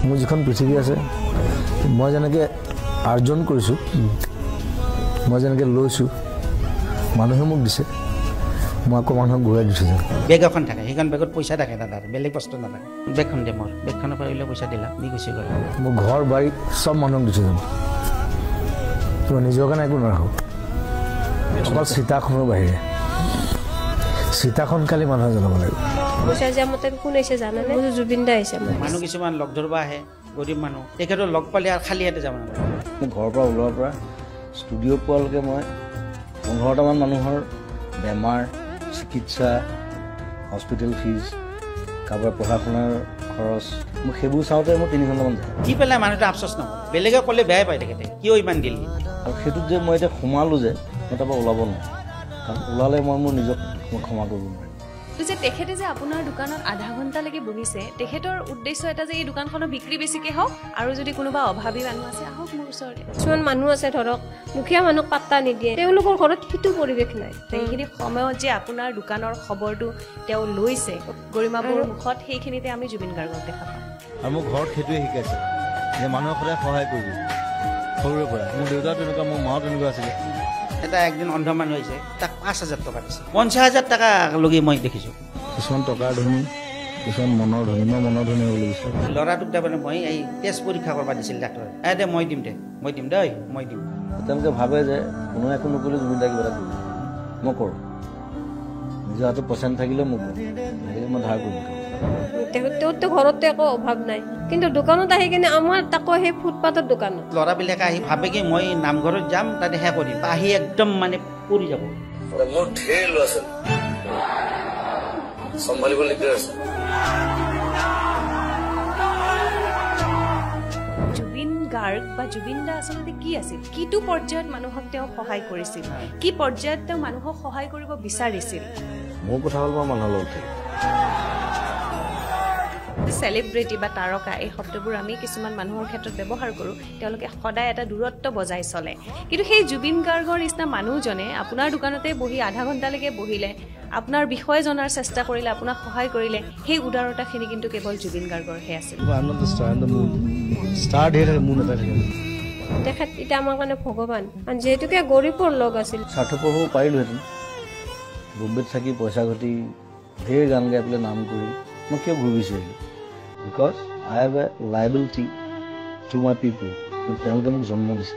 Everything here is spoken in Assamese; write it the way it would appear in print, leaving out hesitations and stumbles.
মোৰ যিখন পৃথিৱী আছে মই যেনেকৈ আৰ্জন কৰিছোঁ মই যেনেকৈ লৈছোঁ মানুহে মোক দিছে মই আকৌ মানুহক ঘূৰাই দিছোঁ যে বেগ এখন থাকে সেইখন বেগত পইচা থাকে দাদাৰ বেলেগ বস্তু নাথাকে বেগখন দে মোৰ বেগখনৰ পৰা ওলাই পইচা দিলা দি গুচি গ'ল মোৰ ঘৰ বাৰী চব মানুহক দিছোঁ যেন মই নিজৰ কাৰণে একো নাৰাখোঁ অকল চিতাখনৰ বাহিৰে চিতাখন কালি মানুহে জনাব লাগিব পইচা যে মতে কোন আহিছে জানানে জুবিন দা আহিছে মানুহ কিছুমান লগ ধৰিব আহে গৰীব মানুহ তেখেতৰ লগ পালে আৰু খালী হাতে যাব নালাগে মোৰ ঘৰৰ পৰা ওলোৱাৰ পৰা ষ্টুডিঅ' পোৱালৈকে মই 15টামান মানুহৰ বেমাৰ চিকিৎসা হস্পিটেল ফিজ কাৰোবাৰ পঢ়া শুনাৰ খৰচ মোক সেইবোৰ চাওঁতে মোৰ 3 ঘণ্টামান যায় দি পেলাই মানুহটো আফচোচ নহয় বেলেগে ক'লে বেয়াই পায় তেখেতে কিয় ইমান দিলি আৰু সেইটোত যে মই এতিয়া সোমালোঁ যে মই তাৰপৰা ওলাব নোৱাৰোঁ কাৰণ ওলালে মই মোৰ নিজক ক্ষমা কৰিব নোৱাৰিম যে তেখেতে যে আপোনাৰ দোকানত আধা ঘণ্টালৈকে বহিছে তেখেতৰ উদ্দেশ্য এটা যে এই দোকানখনৰ বিক্ৰী বেছিকৈ হওক আৰু যদি কোনোবা অভাৱী মানুহ আছে আহক মোৰ ওচৰতে কিছুমান মানুহ আছে ধৰক দুখীয়া মানুহক পাত্তা নিদিয়ে তেওঁলোকৰ ঘৰত সেইটো পৰিৱেশ নাই সেইখিনি সময়ত যে আপোনাৰ দোকানৰ খবৰটো তেওঁ লৈছে গৰিমা বৰুৱাৰ মুখত সেইখিনিতে আমি জুবিন গাৰ্গক দেখা পাওঁ আৰু মোক ঘৰত সেইটোৱে শিকাইছে যে মানুহক সদায় সহায় কৰিব সৰুৰে পৰা মোৰ দেউতাও তেনেকুৱা মোৰ মাও তেনেকুৱা আছিলে এটা একদিন অন্ধ মানুহ হৈছে তাক 5,000 টকা দিছে 50,000 টকা লগি মই দেখিছোঁ কিছুমান টকাৰ ধনী কিছুমান মনৰ ধনী মই মনৰ ধনী হ'বলৈ বিচাৰোঁ ল'ৰাটোক তাৰমানে মই এই টেষ্ট পৰীক্ষা কৰিব দিছিল ডাক্তৰে দে মই দিম দেই মই দিম তেওঁলোকে ভাবে যে কোনো একো নকৰিলে জুবিন দাই কিবা এটা কৰিব মই কৰোঁ নিজৰ হাতত পইচা নাথাকিলে মোক লাগিলে মই ধাৰ কৰিম তেওঁতো ঘৰতো একো অভাৱ নাই কিন্তু দোকানত আহি কিনে আমাৰ তাকো সেই ফুটপাথৰ দোকানত ল'ৰাবিলাকে আহি ভাবে কি মই নামঘৰত যাম তাতে সেয়া কৰিম আহি একদম মানে পৰি যাব মোৰ ঢেৰ ল'ৰা ছোৱালী চম্ভালিব দিগদাৰ আছে জুবিন গাৰ্গ বা জুবিন দা আচলতে কি আছিল কিটো পৰ্যায়ত মানুহক তেওঁ সহায় কৰিছিল কি পৰ্যায়ত তেওঁ মানুহক সহায় কৰিব বিচাৰিছিল মোৰ কথা হ'ল মই মানুহৰ লগত চেলিব্ৰিটি বা তাৰকা এই শব্দবোৰ আমি কিছুমান মানুহৰ ক্ষেত্ৰত ব্যৱহাৰ কৰোঁ তেওঁলোকে সদায় এটা দূৰত্ব বজাই চলে কিন্তু সেই জুবিন গাৰ্গৰ নিচিনা মানুহজনে আপোনাৰ দোকানতে বহি আধা ঘণ্টালৈকে বহিলে আপোনাৰ বিষয়ে জনাৰ চেষ্টা কৰিলে আপোনাক সহায় কৰিলে সেই উদাৰতাখিনি কিন্তু কেৱল জুবিন গাৰ্গৰহে আছিল তেখেত এতিয়া আমাৰ কাৰণে ভগৱান যিহেতুকে গৰীবৰ লগ আছিল স্বাৰ্থপৰ হ'ব পাৰিলোহেঁতেন বম্বেত থাকি পইচা ঘটি ঢেৰ গান গাই পেলাই নাম কৰি মই কিয় ঘূৰি বিচাৰিলোঁ because I have a liability to my পিপল তেওঁলোকে মোক জন্ম দিছে